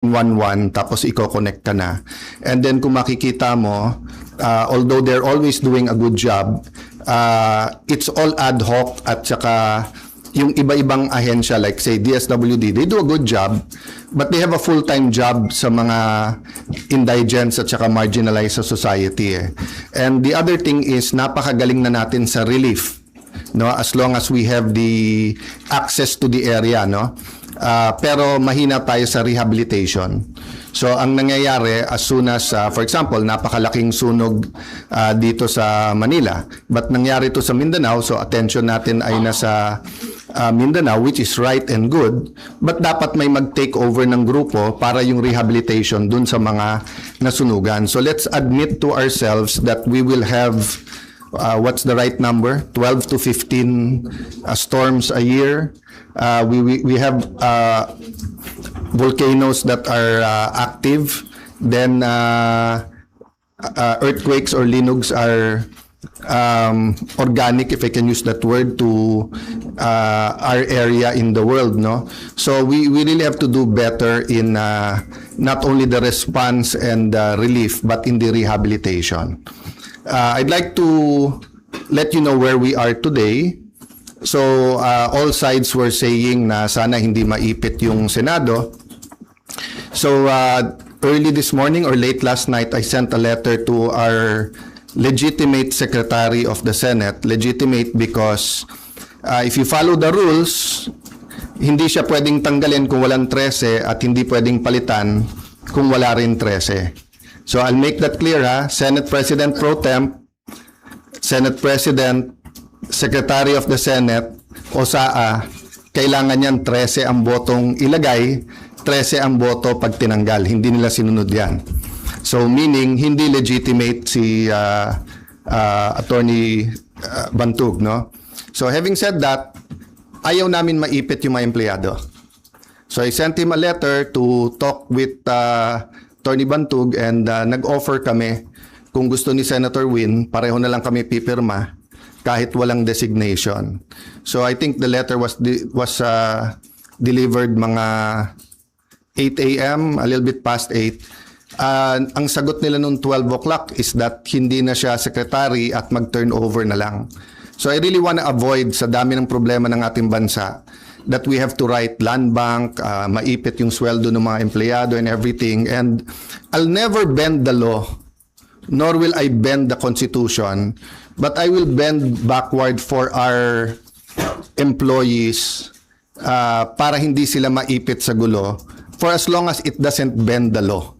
911 tapos i-connect ka na. And then kung makikita mo, although they're always doing a good job, it's all ad hoc at saka yung iba-ibang ahensya like say DSWD, they do a good job but they have a full-time job sa mga indigents at saka marginalized sa society. And the other thing is napakagaling na natin sa relief, no, as long as we have the access to the area, no. Pero mahina tayo sa rehabilitation. So ang nangyayari as soon as for example napakalaking sunog dito sa Manila but nangyari to sa Mindanao, so attention natin ay nasa Mindanao, which is right and good, but dapat may mag-take over ng grupo para yung rehabilitation dun sa mga nasunugan. So let's admit to ourselves that we will have what's the right number? 12 to 15 storms a year. We have volcanoes that are active. Then earthquakes or linugs are organic, if I can use that word, to our area in the world, no? So we really have to do better in not only the response and relief, but in the rehabilitation. I'd like to let you know where we are today. So all sides were saying na sana hindi maipit yung Senado. So early this morning or late last night, I sent a letter to our legitimate Secretary of the Senate. Legitimate because if you follow the rules, hindi siya pwedeng tanggalin kung walang 13 at hindi pwedeng palitan kung wala rin 13. So I'll make that clear, ha? Senate President Pro Temp, Senate President, Secretary of the Senate, o SAA, kailangan niyan 13 ang botong ilagay, 13 ang boto pag tinanggal. Hindi nila sinunod yan. So meaning, hindi legitimate si Attorney Bantug, no? So having said that, ayaw namin maipit yung mga empleyado. So I sent him a letter to talk with Attorney Bantug and nag-offer kami kung gusto ni Senator Win, pareho na lang kami pipirma kahit walang designation. So I think the letter was delivered mga 8 a.m., a little bit past 8. Ang sagot nila noong 12 o'clock is that hindi na siya secretary at mag-turn over na lang. So I really want to avoid sa dami ng problema ng ating bansa that we have to write land bank, maipit yung sweldo ng mga empleyado and everything. And I'll never bend the law, nor will I bend the Constitution, but I will bend backward for our employees para hindi sila maipit sa gulo for as long as it doesn't bend the law.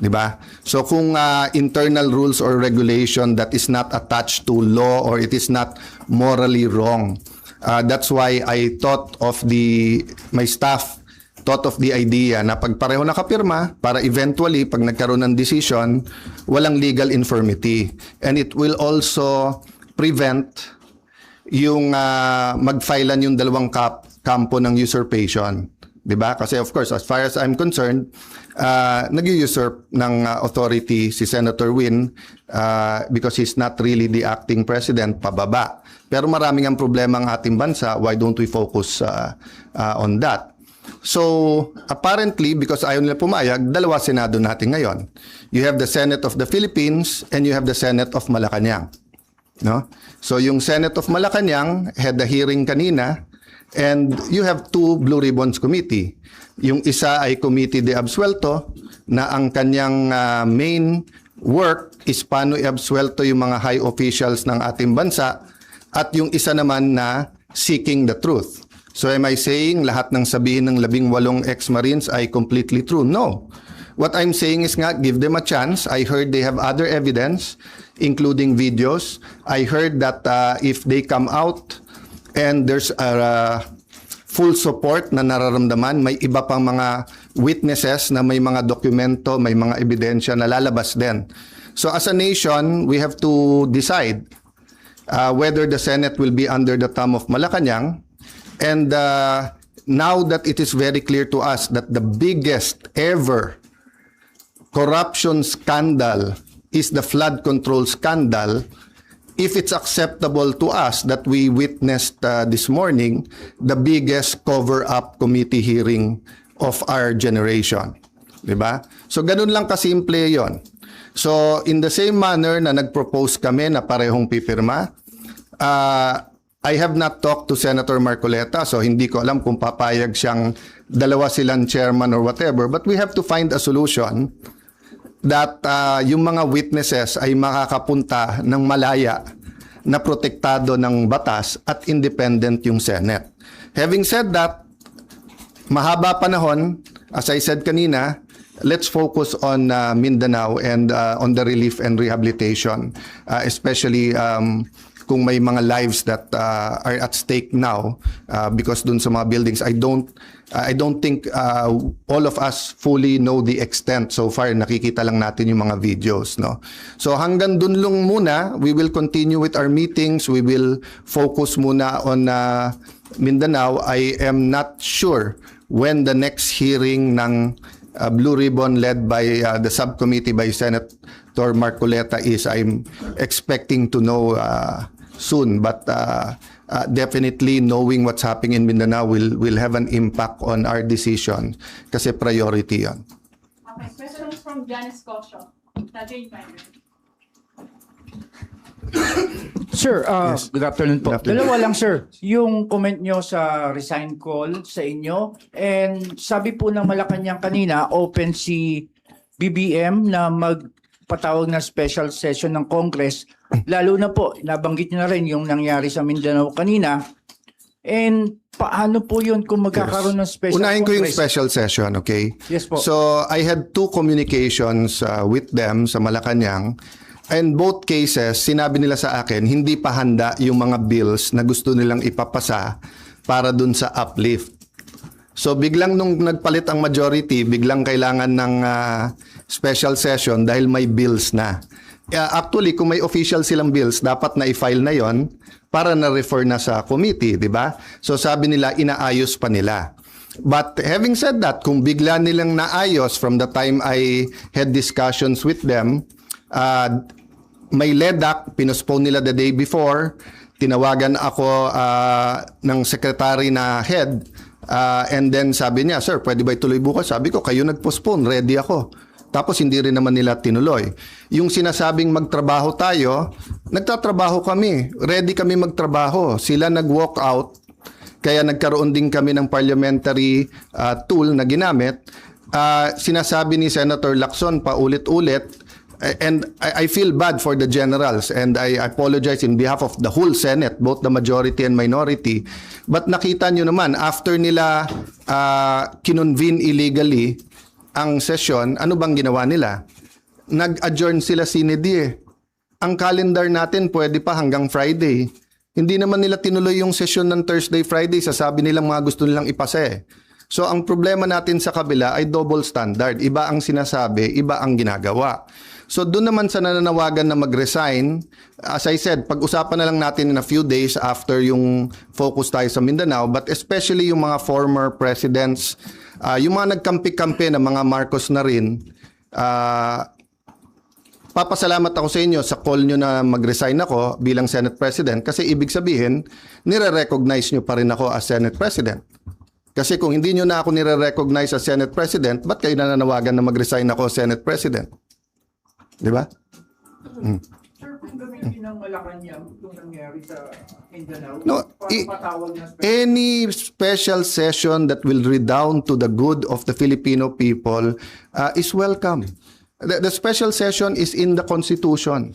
Diba? So kung internal rules or regulation that is not attached to law or it is not morally wrong, that's why I thought of my staff thought of the idea na pag pareho nakapirma para eventually pag nagkaroon ng decision, walang legal infirmity. And it will also prevent yung magfilean yung dalawang kampo ng usurpation. Diba? Kasi of course, as far as I'm concerned, nag-usurp ng authority si Senator Win because he's not really the acting president, pababa. Pero maraming ang problema ng ating bansa, why don't we focus on that? So, apparently, because ayaw nila pumayag, dalawa Senado natin ngayon. You have the Senate of the Philippines and you have the Senate of Malacanang. No? So, yung Senate of Malacanang had the hearing kanina and you have two Blue Ribbons Committee. Yung isa ay Committee de Absuelto na ang kanyang main work is paano i-absuelto yung mga high officials ng ating bansa at yung isa naman na seeking the truth. So am I saying lahat ng sabihin ng 18 ex-Marines ay completely true? No. What I'm saying is nga, give them a chance. I heard they have other evidence, including videos. I heard that if they come out and there's a full support na nararamdaman, may iba pang mga witnesses na may mga dokumento, may mga ebidensya na lalabas din. So as a nation, we have to decide whether the Senate will be under the thumb of Malacanang. And now that it is very clear to us that the biggest ever corruption scandal is the flood control scandal, if it's acceptable to us that we witnessed this morning, the biggest cover-up committee hearing of our generation. 'Di ba? So ganun lang kasimple 'yon. So in the same manner na nag-propose kami na parehong pipirma, I have not talked to Senator Marcoleta, so hindi ko alam kung papayag siyang dalawa silang chairman or whatever, but we have to find a solution that yung mga witnesses ay makakapunta ng malaya na protektado ng batas at independent yung Senate. Having said that, mahaba panahon, as I said kanina, let's focus on Mindanao and on the relief and rehabilitation, especially kung may mga lives that are at stake now because dun sa mga buildings. I don't think all of us fully know the extent. So far nakikita lang natin yung mga videos, no. So hanggang dun lang muna, we will continue with our meetings. We will focus muna on Mindanao. I am not sure when the next hearing ng Blue Ribbon led by the subcommittee by Senator Marcoleta is. I'm expecting to know soon, but definitely knowing what's happening in Mindanao will have an impact on our decision kasi priority yon. Okay, questions from Janice Cosio. Jane Finder. Sir, good afternoon po. Good afternoon. Dalawa lang, sir. Yung comment nyo sa resign call sa inyo, and sabi po ng Malacanang kanina, open si BBM na magpatawag na special session ng Congress. Lalo na po, nabanggit nyo na rin yung nangyari sa Mindanao kanina. And paano po yun kung magkakaroon ng special Unahin ko yung Congress? special session, okay? Yes po. So I had 2 communications with them sa Malacanang. And both cases, sinabi nila sa akin, hindi pa handa yung mga bills na gusto nilang ipapasa para dun sa uplift. So biglang nung nagpalit ang majority, biglang kailangan ng special session dahil may bills na. Actually, kung may official silang bills, dapat na i-file na yon para na-refer na sa committee, di ba? So sabi nila, inaayos pa nila. But having said that, kung bigla nilang naayos from the time I had discussions with them, may LEDAC, pinospone nila the day before, tinawagan ako ng secretary na head, and then sabi niya, sir, pwede ba ituloy bukas? Sabi ko, kayo nag-postpone, ready ako. Tapos hindi rin naman nila tinuloy. Yung sinasabing magtrabaho tayo, nagtatrabaho kami. Ready kami magtrabaho. Sila nag-walk out, kaya nagkaroon din kami ng parliamentary tool na ginamit. Sinasabi ni Senator Lacson paulit-ulit, and I feel bad for the generals, and I apologize in behalf of the whole Senate, both the majority and minority. But nakita nyo naman, after nila kinonvene illegally ang session, ano bang ginawa nila? Nag-adjourn sila sine die. Ang calendar natin pwede pa hanggang Friday. Hindi naman nila tinuloy yung session ng Thursday, Friday. Sasabi nilang mga gusto nilang ipasa eh. So ang problema natin sa kabila ay double standard. Iba ang sinasabi, iba ang ginagawa. So doon naman sa nananawagan na mag-resign, as I said, pag-usapan na lang natin in a few days after yung focus tayo sa Mindanao, but especially yung mga former presidents, yung mga nagkampi-kampi na mga Marcos na rin, papasalamat ako sa inyo sa call nyo na mag-resign ako bilang Senate President kasi ibig sabihin, nire-recognize nyo pa rin ako as Senate President. Kasi kung hindi nyo na ako nire-recognize as Senate President, ba't kayo nananawagan na mag-resign ako as Senate President? Di ba? Sir, kung gamitin ng Malacanang itong nangyari sa Mindanao, No, patawag na special any special session that will redound to the good of the Filipino people is welcome. The special session is in the Constitution.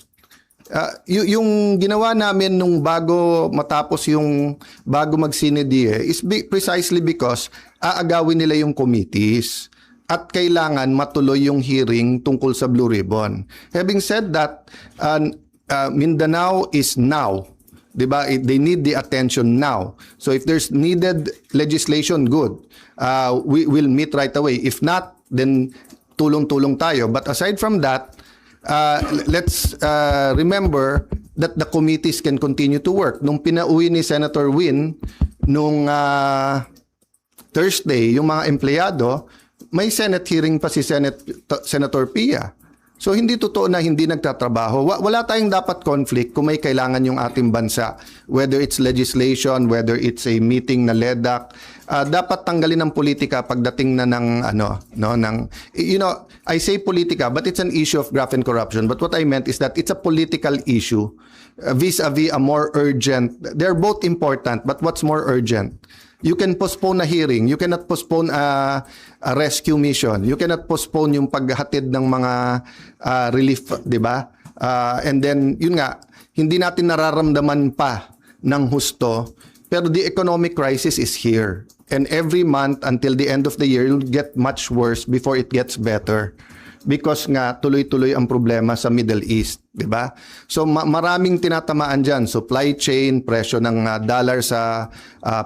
Yung ginawa namin nung bago matapos yung bago mag-sine die is precisely because aagawin nila yung committees at kailangan matuloy yung hearing tungkol sa Blue Ribbon. Having said that, Mindanao is now. Diba? They need the attention now. So if there's needed legislation, good. We will meet right away. If not, then tulong-tulong tayo. But aside from that, let's remember that the committees can continue to work. Nung pinauwi ni Senator Win, nung Thursday, yung mga empleyado, may Senate hearing pa si Senator Pia. So hindi totoo na hindi nagtatrabaho. Wala tayong dapat conflict kung may kailangan yung ating bansa. Whether it's legislation, whether it's a meeting na LEDAC, dapat tanggalin ng politika pagdating na ng I say politika, but it's an issue of graft and corruption. But what I meant is that it's a political issue vis-a-vis a more urgent. They're both important, but what's more urgent? You can postpone a hearing. You cannot postpone a rescue mission. You cannot postpone yung paghatid ng mga relief, di ba? And then, yun nga, hindi natin nararamdaman pa ng husto. Pero the economic crisis is here. And every month until the end of the year, it'll get much worse before it gets better. Because nga, tuloy-tuloy ang problema sa Middle East, di ba? So maraming tinatamaan dyan. Supply chain, presyo ng dollar sa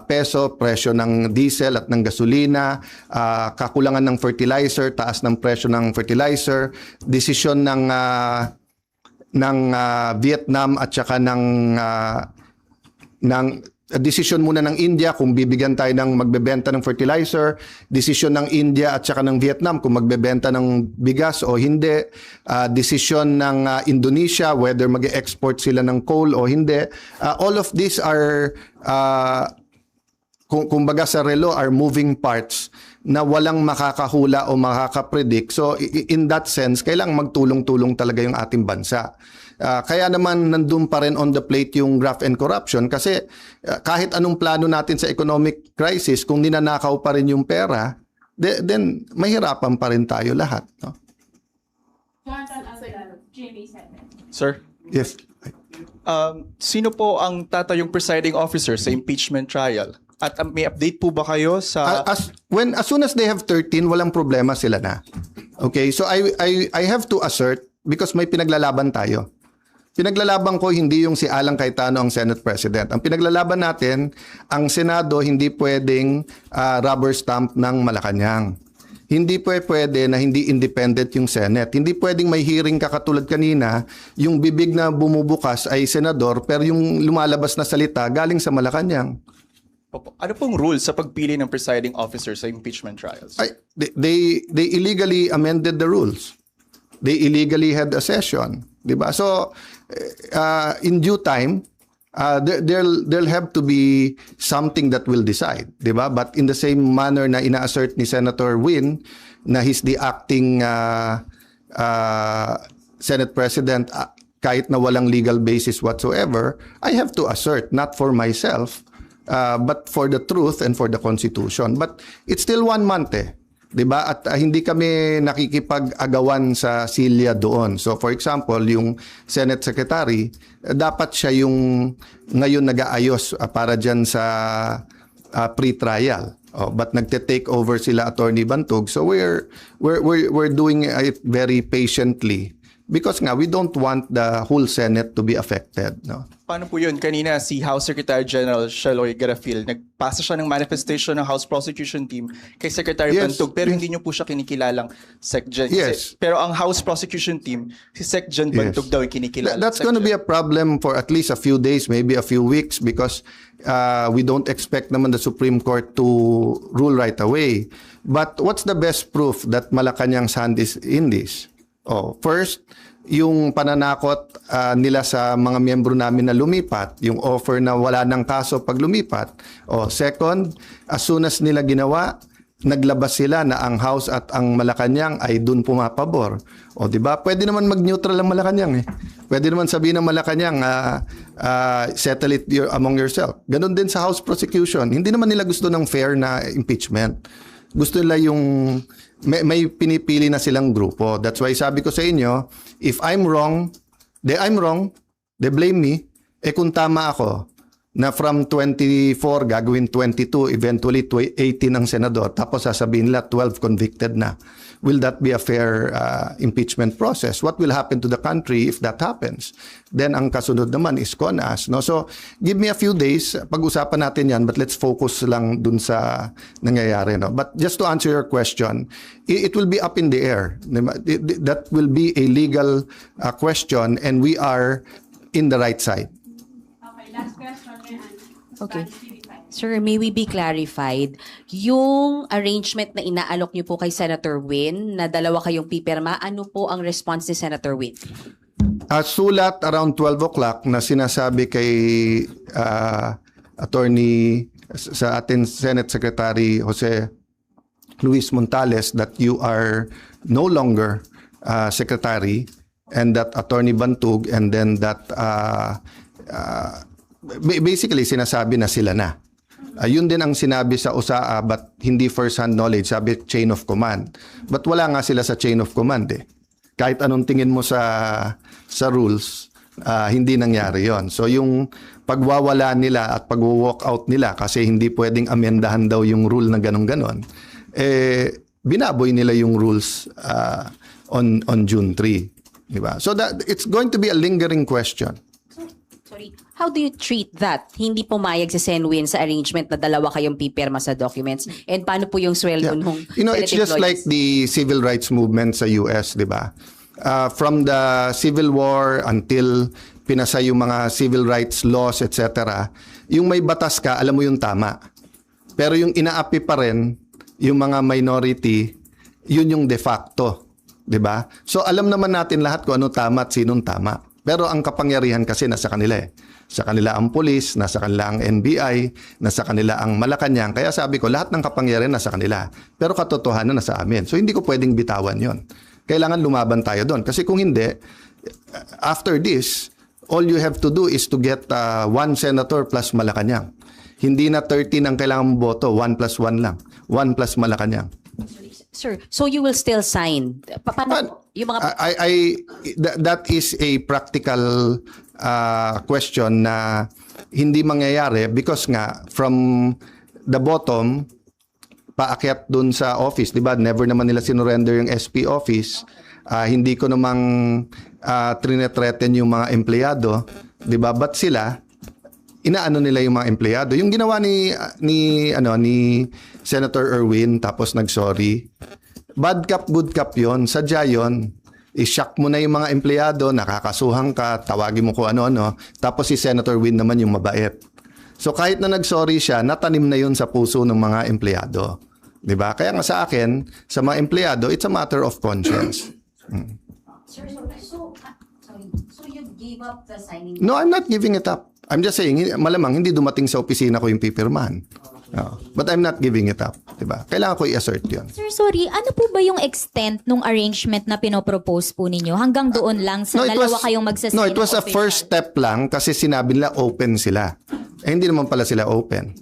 peso, presyo ng diesel at ng gasolina, kakulangan ng fertilizer, taas ng presyo ng fertilizer, desisyon ng Vietnam at saka ng desisyon muna ng India kung bibigyan tayo ng magbebenta ng fertilizer, desisyon ng India at saka ng Vietnam kung magbebenta ng bigas o hindi, desisyon ng Indonesia whether mag-export sila ng coal o hindi. All of these are kumbaga sa relo are moving parts na walang makakahula o makakapredict. So in that sense, kailangang magtulong-tulong talaga yung ating bansa. Kaya naman nandun pa rin on the plate yung graft and corruption kasi kahit anong plano natin sa economic crisis, kung ninanakaw pa rin yung pera, then mahirapan pa rin tayo lahat. No? Jonathan Alvarado, GMA7. Sir, Yes. sino po ang tatayong presiding officer sa impeachment trial? At may update po ba kayo sa... As soon as they have 13, walang problema sila na. Okay, so I have to assert because may pinaglalaban tayo. Pinaglalaban ko hindi yung si Alan Cayetano ang Senate President. Ang pinaglalaban natin, ang Senado hindi pwedeng rubber stamp ng Malacanang. Hindi pwede na hindi independent yung Senate. Hindi pwedeng may hearing ka katulad kanina, yung bibig na bumubukas ay senador pero yung lumalabas na salita galing sa Malacanang. Opo. Ano pong rules sa pagpili ng presiding officer sa impeachment trials? They illegally amended the rules. They illegally had a session, 'di ba? So in due time there'll have to be something that will decide, 'di ba? But in the same manner na ina-assert ni Senator Win na he's the acting Senate President kahit na walang legal basis whatsoever, I have to assert not for myself but for the truth and for the Constitution. But it's still 1 month 'di ba? At hindi kami nakikipag-agawan sa silya doon. So for example, yung Senate Secretary, dapat siya yung ngayon nag-aayos para diyan sa pre-trial. But nagte-take over sila Attorney Bantog. So we're doing it very patiently because nga we don't want the whole Senate to be affected, no? Paano po yun? Kanina si House Secretary General Sheloy Garafil, nagpasa siya ng manifestation ng House Prosecution Team kay Secretary Yes. Bantog pero hindi niyo po siya kinikilalang SecGen. Yes. Pero ang House Prosecution Team, si SecGen Bantog daw yung kinikilala. That's going to be a problem for at least a few days, maybe a few weeks because we don't expect naman the Supreme Court to rule right away. But what's the best proof that Malacanang's hand is in this? First, yung pananakot nila sa mga miyembro namin na lumipat, yung offer na wala ng kaso pag lumipat. Second, as soon as nila ginawa, naglabas sila na ang House at ang Malacanang ay dun pumapabor. Di ba? Pwede naman mag-neutral ang Malacanang Pwede naman sabihin ng Malacanang, settle it among yourself. Ganon din sa House prosecution. Hindi naman nila gusto ng fair na impeachment. Gusto nila yung may pinipili na silang grupo. That's why sabi ko sa inyo, if I'm wrong, they blame me. Kung tama ako, na from 24 gagawin 22, eventually 18 ang senador, tapos sasabihin nila 12 convicted na. Will that be a fair impeachment process? What will happen to the country if that happens? Then ang kasunod naman is CONAS. No? So give me a few days, pag-usapan natin yan, but let's focus lang dun sa nangyayari. No? But just to answer your question, it will be up in the air. That will be a legal question and we are in the right side. Okay, last question, Ms. Okay. Van, TV5. Sir, may we be clarified, yung arrangement na inaalok niyo po kay Senator Win, na dalawa kayong pipirma, ano po ang response ni Senator Win? Sulat around 12 o'clock na sinasabi kay attorney sa ating Senate Secretary Jose Luis Montales that you are no longer secretary, and that Attorney Bantug, and then that basically sinasabi na sila na. Yun din ang sinabi sa USAA, but hindi first-hand knowledge, sabi chain of command. But wala nga sila sa chain of command eh. Kahit anong tingin mo sa rules, hindi nangyari yon. So yung pagwawala nila at pag-walk out nila kasi hindi pwedeng amendahan daw yung rule na ganon-ganon, binaboy nila yung rules on June 3. Diba? So that it's going to be a lingering question. Sorry, how do you treat that? Hindi pumayag si Sen Win sa arrangement na dalawa kayong pipirma sa documents? And paano po yung sweldo nung It's just like the civil rights movement sa US, di ba? From the Civil War until pinasa yung mga civil rights laws, etc., yung may batas ka, alam mo yung tama. Pero yung inaapi pa rin, yung mga minority, yun yung de facto. Di ba? So alam naman natin lahat kung ano tama at sinong tama. Pero ang kapangyarihan kasi nasa kanila eh. Sa kanila ang pulis, nasa kanila ang NBI, nasa kanila ang Malacanang. Kaya sabi ko, lahat ng kapangyarihan nasa kanila. Pero katotohanan nasa amin. So hindi ko pwedeng bitawan yon. Kailangan lumaban tayo doon. Kasi kung hindi, after this, all you have to do is to get one senator plus Malacanang. Hindi na 13 ang kailangan boto, 1 plus 1 lang. 1 plus Malacanang. Sir, so you will still sign? Paano yung mga... That is a practical question na hindi mangyayari because nga from the bottom paakyat dun sa office, di ba? Never naman nila sinurrender yung SP office. Hindi ko namang trinethreaten yung mga empleyado, di ba? But sila, inaano nila yung mga empleyado. Yung ginawa ni Senator Erwin tapos nag-sorry. Bad cop, good cop yon. Sadya yon. I-shock mo na yung mga empleyado, nakakasuhan ka, tawagin mo kung ano-ano. Tapos si Senator Win naman yung mabait. So kahit na nag-sorry siya, natanim na yun sa puso ng mga empleyado. 'Di ba? Kaya nga sa akin, sa mga empleyado, it's a matter of conscience. Sir, so you gave up the signing? No, I'm not giving it up. I'm just saying, malamang hindi dumating sa opisina ko yung pipirmahan. But I'm not giving it up. Diba? Kailangan ko i-assert yun. Sir, sorry, ano po ba yung extent nung arrangement na pinopropose po ninyo? Hanggang doon lang sa dalawa kayong magsasign? No, it was a first step lang kasi sinabi nila open sila. Hindi naman pala sila open.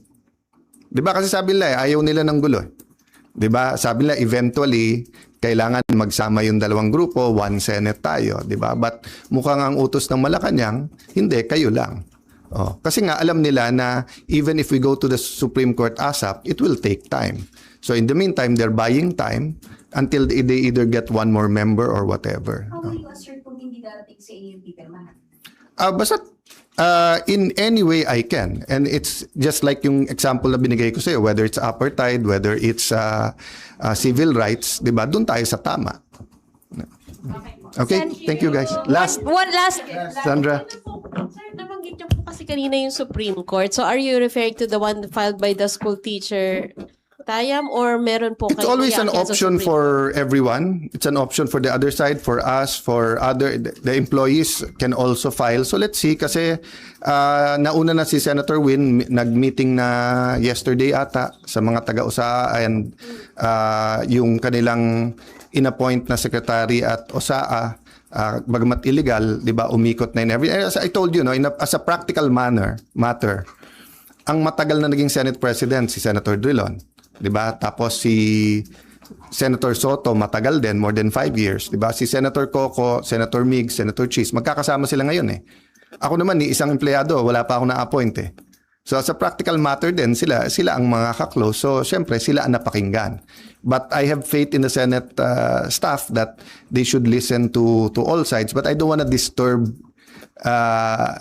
Diba? Kasi sabi nila ayaw nila ng gulo. Diba? Sabi nila eventually kailangan magsama yung dalawang grupo, one Senate tayo. Diba? But mukhang ang utos ng Malacanang, hindi, kayo lang. Kasi nga alam nila na even if we go to the Supreme Court ASAP, it will take time. So in the meantime, they're buying time until they either get one more member or whatever. How will you assert kung hindi darating sa inyo yung pipirmahan? Basta in any way I can. And it's just like yung example na binigay ko sa'yo, whether it's apartheid, whether it's civil rights, di ba? Doon tayo sa tama. Okay, thank you guys. One last. Sandra. Sir, nabanggit niyo po kasi kanina yung Supreme Court. So are you referring to the one filed by the school teacher, Tayam, or meron po It's always an option for everyone. It's an option for the other side, for us, for the employees can also file. So let's see kasi nauna na si Senator Win, nag-meeting na yesterday ata sa mga taga-USAA and yung kanilang in-appoint na secretary at USAA, bagamat illegal, di ba, umikot na in every... As I told you, no, as a practical matter, ang matagal na naging Senate President, si Senator Drilon, di ba? Tapos si Senator Soto, matagal din, more than 5 years, di ba? Si Senator Coco, Senator Mig, Senator Cheese, magkakasama sila ngayon eh. Ako naman, ni isang empleyado, wala pa ako na-appoint eh. So sa practical matter din, sila ang mga kaklose. So siyempre, sila ang napakinggan. But I have faith in the Senate staff that they should listen to all sides. But I don't want to disturb,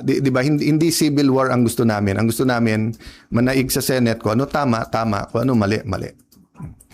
di ba, hindi civil war ang gusto namin. Ang gusto namin, manaig sa Senate kung ano tama, kung ano mali.